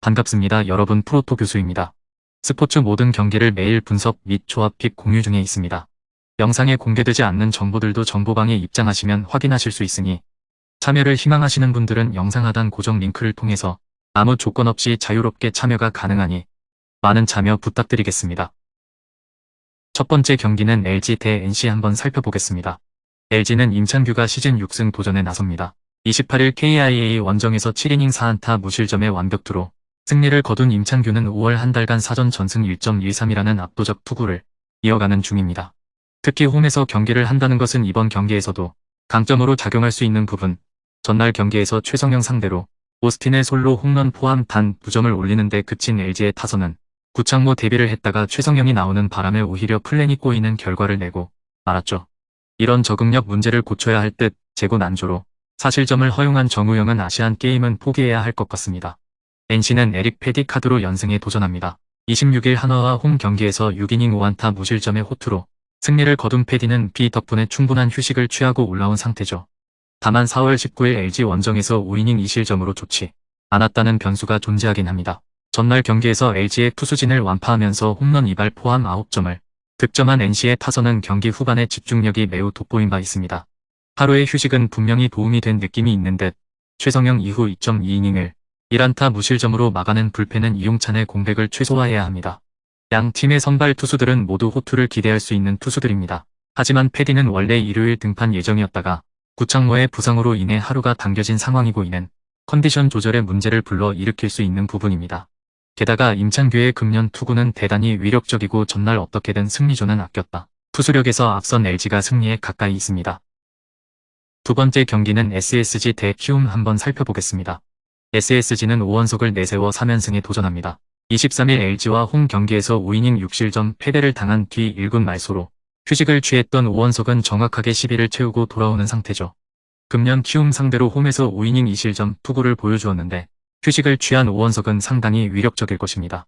반갑습니다. 여러분, 프로토 교수입니다. 스포츠 모든 경기를 매일 분석 및 조합 픽 공유 중에 있습니다. 영상에 공개되지 않는 정보들도 정보방에 입장하시면 확인하실 수 있으니 참여를 희망하시는 분들은 영상 하단 고정 링크를 통해서 아무 조건 없이 자유롭게 참여가 가능하니 많은 참여 부탁드리겠습니다. 첫 번째 경기는 LG 대 NC 한번 살펴보겠습니다. LG는 임창규가 시즌 6승 도전에 나섭니다. 28일 KIA 원정에서 7이닝 4안타 무실점의 완벽투로 승리를 거둔 임창규는 5월 한 달간 사전 전승 1.13이라는 압도적 투구를 이어가는 중입니다. 특히 홈에서 경기를 한다는 것은 이번 경기에서도 강점으로 작용할 수 있는 부분, 전날 경기에서 최성영 상대로 오스틴의 솔로 홈런 포함 단 2점을 올리는 데 그친 LG의 타선은 구창모 대비를 했다가 최성영이 나오는 바람에 오히려 플랜이 꼬이는 결과를 내고 말았죠. 이런 적응력 문제를 고쳐야 할 듯 재고난조로 사실점을 허용한 정우영은 아시안 게임은 포기해야 할 것 같습니다. NC는 에릭 패디 카드로 연승에 도전합니다. 26일 한화와 홈 경기에서 6이닝 5안타 무실점의 호투로 승리를 거둔 패디는 비 덕분에 충분한 휴식을 취하고 올라온 상태죠. 다만 4월 19일 LG 원정에서 5이닝 2실점으로 좋지 않았다는 변수가 존재하긴 합니다. 전날 경기에서 LG의 투수진을 완파하면서 홈런 2발 포함 9점을 득점한 NC의 타선은 경기 후반에 집중력이 매우 돋보인 바 있습니다. 하루의 휴식은 분명히 도움이 된 느낌이 있는 듯 최성영 이후 2.2이닝을 1안타 무실점으로 막아낸 불펜은 이용찬의 공백을 최소화해야 합니다. 양 팀의 선발 투수들은 모두 호투를 기대할 수 있는 투수들입니다. 하지만 패디는 원래 일요일 등판 예정이었다가 구창모의 부상으로 인해 하루가 당겨진 상황이고 이는 컨디션 조절의 문제를 불러 일으킬 수 있는 부분입니다. 게다가 임창규의 금년 투구는 대단히 위력적이고 전날 어떻게든 승리조는 아꼈다. 투수력에서 앞선 LG가 승리에 가까이 있습니다. 두 번째 경기는 SSG 대 키움 한번 살펴보겠습니다. SSG는 오원석을 내세워 3연승에 도전합니다. 23일 LG와 홈 경기에서 5이닝 6실점 패배를 당한 뒤 1군 말소로 휴식을 취했던 오원석은 정확하게 10일을 채우고 돌아오는 상태죠. 금년 키움 상대로 홈에서 5이닝 2실점 투구를 보여주었는데 휴식을 취한 오원석은 상당히 위력적일 것입니다.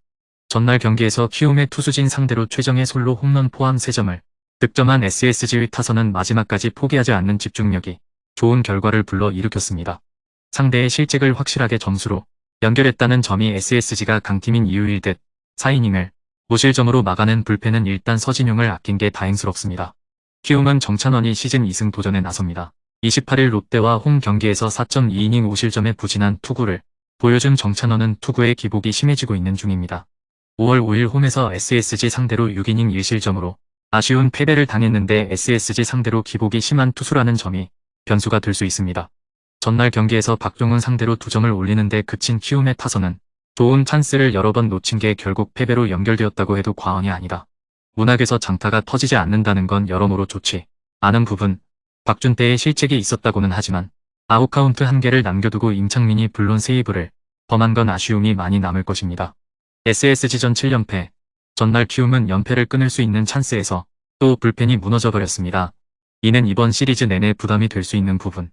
전날 경기에서 키움의 투수진 상대로 최정의 솔로 홈런 포함 3점을 득점한 SSG의 타선은 마지막까지 포기하지 않는 집중력이 좋은 결과를 불러 일으켰습니다. 상대의 실책을 확실하게 점수로 연결했다는 점이 SSG가 강팀인 이유일 듯 4이닝을 무실점으로 막아낸 불펜은 일단 서진용을 아낀 게 다행스럽습니다. 키움은 정찬원이 시즌 2승 도전에 나섭니다. 28일 롯데와 홈 경기에서 4.2이닝 5실점의 부진한 투구를 보여준 정찬원은 투구의 기복이 심해지고 있는 중입니다. 5월 5일 홈에서 SSG 상대로 6이닝 1실점으로 아쉬운 패배를 당했는데 SSG 상대로 기복이 심한 투수라는 점이 변수가 될 수 있습니다. 전날 경기에서 박종훈 상대로 2점을 올리는데 그친 키움의 타선은 좋은 찬스를 여러 번 놓친 게 결국 패배로 연결되었다고 해도 과언이 아니다. 문학에서 장타가 터지지 않는다는 건 여러모로 좋지 않은 부분, 박준태의 실책이 있었다고는 하지만 아웃카운트 1개를 남겨두고 임창민이 불론 세이브를 범한 건 아쉬움이 많이 남을 것입니다. SSG전 7연패, 전날 키움은 연패를 끊을 수 있는 찬스에서 또 불펜이 무너져버렸습니다. 이는 이번 시리즈 내내 부담이 될 수 있는 부분.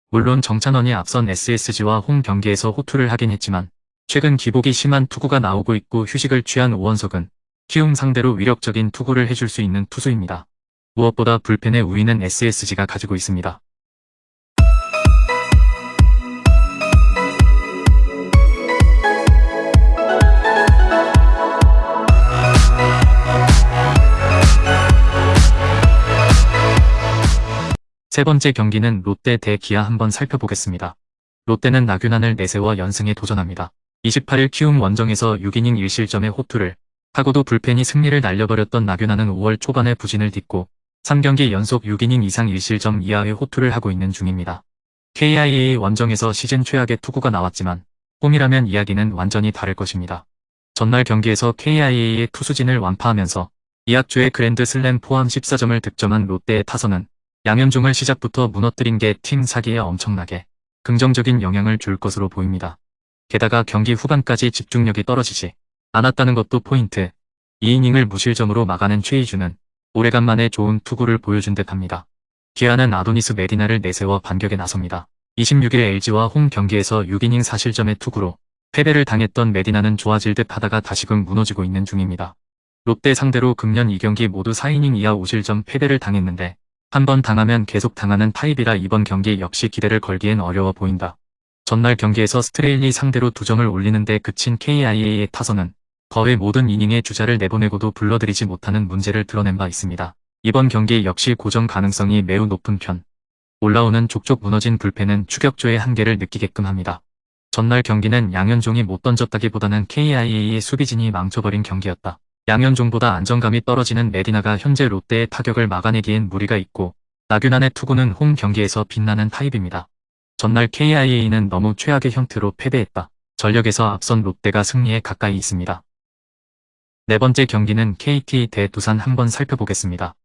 물론 정찬원이 앞선 SSG와 홈 경기에서 호투를 하긴 했지만 최근 기복이 심한 투구가 나오고 있고 휴식을 취한 오원석은 키움 상대로 위력적인 투구를 해줄 수 있는 투수입니다. 무엇보다 불펜의 우위는 SSG가 가지고 있습니다. 세 번째 경기는 롯데 대 기아 한번 살펴보겠습니다. 롯데는 나균안을 내세워 연승에 도전합니다. 28일 키움 원정에서 6이닝 1실점의 호투를 하고도 불펜이 승리를 날려버렸던 나균안은 5월 초반에 부진을 딛고 3경기 연속 6이닝 이상 1실점 이하의 호투를 하고 있는 중입니다. KIA 원정에서 시즌 최악의 투구가 나왔지만 홈이라면 이야기는 완전히 다를 것입니다. 전날 경기에서 KIA의 투수진을 완파하면서 이학주의 그랜드 슬램 포함 14점을 득점한 롯데의 타선은 양현종을 시작부터 무너뜨린 게 팀 사기에 엄청나게 긍정적인 영향을 줄 것으로 보입니다. 게다가 경기 후반까지 집중력이 떨어지지 않았다는 것도 포인트. 2이닝을 무실점으로 막아낸 최희준은 오래간만에 좋은 투구를 보여준 듯합니다. 기아는 아도니스 메디나를 내세워 반격에 나섭니다. 26일 LG와 홈 경기에서 6이닝 4실점의 투구로 패배를 당했던 메디나는 좋아질 듯 하다가 다시금 무너지고 있는 중입니다. 롯데 상대로 금년 2경기 모두 4이닝 이하 5실점 패배를 당했는데 한번 당하면 계속 당하는 타입이라 이번 경기 역시 기대를 걸기엔 어려워 보인다. 전날 경기에서 스트레일리 상대로 2점을 올리는데 그친 KIA의 타선은 거의 모든 이닝에 주자를 내보내고도 불러들이지 못하는 문제를 드러낸 바 있습니다. 이번 경기 역시 고정 가능성이 매우 높은 편. 올라오는 족족 무너진 불펜은 추격조의 한계를 느끼게끔 합니다. 전날 경기는 양현종이 못 던졌다기보다는 KIA의 수비진이 망쳐버린 경기였다. 양현종보다 안정감이 떨어지는 메디나가 현재 롯데의 타격을 막아내기엔 무리가 있고 나균안의 투구는 홈 경기에서 빛나는 타입입니다. 전날 KIA는 너무 최악의 형태로 패배했다. 전력에서 앞선 롯데가 승리에 가까이 있습니다. 네 번째 경기는 KT 대 두산 한번 살펴보겠습니다.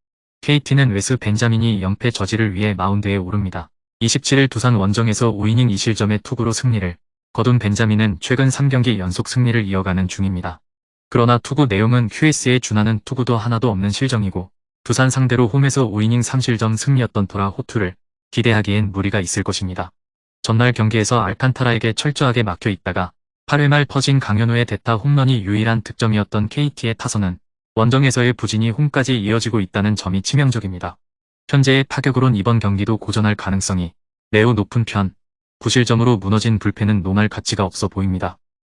KT는 웨스 벤자민이 연패 저지를 위해 마운드에 오릅니다. 27일 두산 원정에서 5이닝 2실점의 투구로 승리를 거둔 벤자민은 최근 3경기 연속 승리를 이어가는 중입니다. 그러나 투구 내용은 QS에 준하는 투구도 하나도 없는 실정이고 두산 상대로 홈에서 5이닝 3실점 승리였던 터라 호투를 기대하기엔 무리가 있을 것입니다. 전날 경기에서 알칸타라에게 철저하게 막혀 있다가 8회 말 터진 강현우의 대타 홈런이 유일한 득점이었던 KT의 타선은 원정에서의 부진이 홈까지 이어지고 있다는 점이 치명적입니다. 현재의 타격으론 이번 경기도 고전할 가능성이 매우 높은 편, 9실점으로 무너진 불펜은 노말 가치가 없어 보입니다.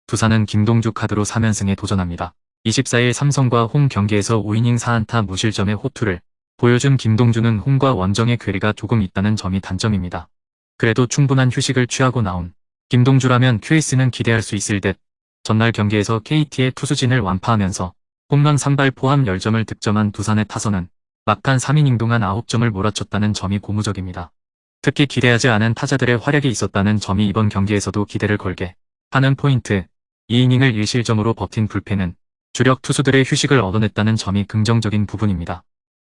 두산은 김동주 카드로 3연승에 도전합니다. 24일 삼성과 홈 경기에서 5이닝 4안타 무실점의 호투를 보여준 김동주는 홈과 원정의 괴리가 조금 있다는 점이 단점입니다. 그래도 충분한 휴식을 취하고 나온 김동주라면 QS는 기대할 수 있을 듯 전날 경기에서 KT의 투수진을 완파하면서 홈런 3발 포함 10점을 득점한 두산의 타선은 막판 3이닝 동안 9점을 몰아쳤다는 점이 고무적입니다. 특히 기대하지 않은 타자들의 활약이 있었다는 점이 이번 경기에서도 기대를 걸게 하는 포인트. 2이닝을 1실점으로 버틴 불펜은 주력 투수들의 휴식을 얻어냈다는 점이 긍정적인 부분입니다.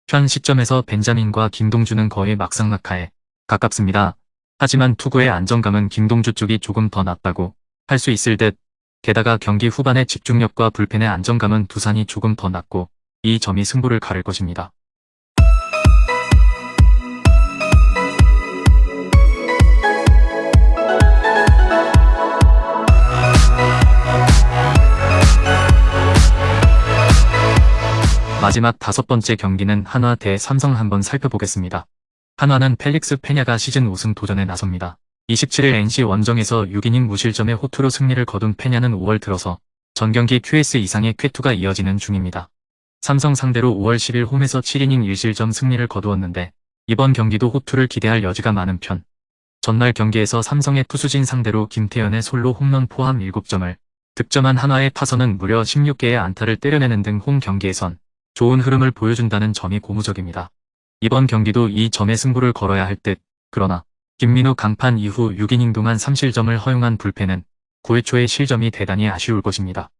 현 시점에서 벤자민과 김동주는 거의 막상막하에 가깝습니다. 하지만 투구의 안정감은 김동주 쪽이 조금 더 낫다고 할 수 있을 듯. 게다가 경기 후반의 집중력과 불펜의 안정감은 두산이 조금 더 낫고 이 점이 승부를 가를 것입니다. 마지막 5번째 경기는 한화 대 삼성 한번 살펴보겠습니다. 한화는 펠릭스 페냐가 시즌 우승 도전에 나섭니다. 27일 NC 원정에서 6이닝 무실점의 호투로 승리를 거둔 페냐는 5월 들어서 전경기 QS 이상의 쾌투가 이어지는 중입니다. 삼성 상대로 5월 10일 홈에서 7이닝 1실점 승리를 거두었는데 이번 경기도 호투를 기대할 여지가 많은 편. 전날 경기에서 삼성의 투수진 상대로 김태현의 솔로 홈런 포함 7점을 득점한 한화의 타선은 무려 16개의 안타를 때려내는 등 홈 경기에선 좋은 흐름을 보여준다는 점이 고무적입니다. 이번 경기도 이 점에 승부를 걸어야 할 듯. 그러나 김민우 강판 이후 6이닝 동안 3실점을 허용한 불펜은 9회 초의 실점이 대단히 아쉬울 것입니다.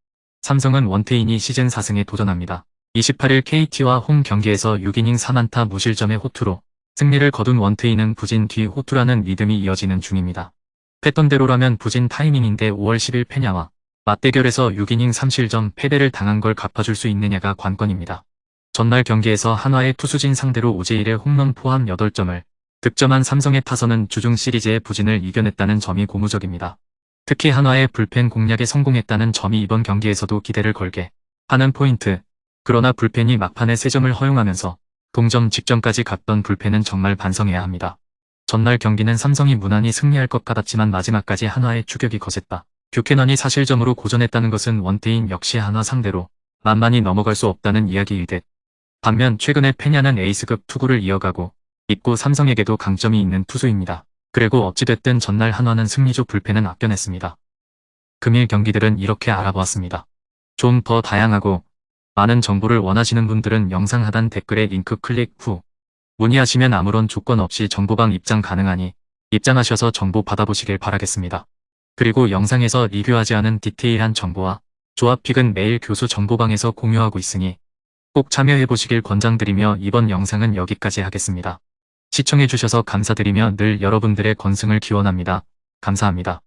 삼성은 원태인이 시즌 4승에 도전합니다. 28일 KT와 홈 경기에서 6이닝 3안타 무실점의 호투로 승리를 거둔 원태인은 부진 뒤 호투라는 리듬이 이어지는 중입니다. 패던 대로라면 부진 타이밍인데 5월 10일 페냐와 맞대결에서 6이닝 3실점 패배를 당한 걸 갚아줄 수 있느냐가 관건입니다. 전날 경기에서 한화의 투수진 상대로 오재일의 홈런 포함 8점을 득점한 삼성의 타선은 주중 시리즈의 부진을 이겨냈다는 점이 고무적입니다. 특히 한화의 불펜 공략에 성공했다는 점이 이번 경기에서도 기대를 걸게 하는 포인트. 그러나 불펜이 막판에 3점을 허용하면서 동점 직전까지 갔던 불펜은 정말 반성해야 합니다. 전날 경기는 삼성이 무난히 승리할 것 같았지만 마지막까지 한화의 추격이 거셌다. 뷰캐넌이 사실점으로 고전했다는 것은 원태인 역시 한화 상대로 만만히 넘어갈 수 없다는 이야기일 듯. 반면 최근에 페냐는 에이스급 투구를 이어가고 있고 삼성에게도 강점이 있는 투수입니다. 그리고 어찌됐든 전날 한화는 승리조 불펜은 아껴냈습니다. 금일 경기들은 이렇게 알아보았습니다. 좀 더 다양하고 많은 정보를 원하시는 분들은 영상 하단 댓글에 링크 클릭 후 문의하시면 아무런 조건 없이 정보방 입장 가능하니 입장하셔서 정보 받아보시길 바라겠습니다. 그리고 영상에서 리뷰하지 않은 디테일한 정보와 조합픽은 매일 교수 정보방에서 공유하고 있으니 꼭 참여해보시길 권장드리며 이번 영상은 여기까지 하겠습니다. 시청해주셔서 감사드리며 늘 여러분들의 건승을 기원합니다. 감사합니다.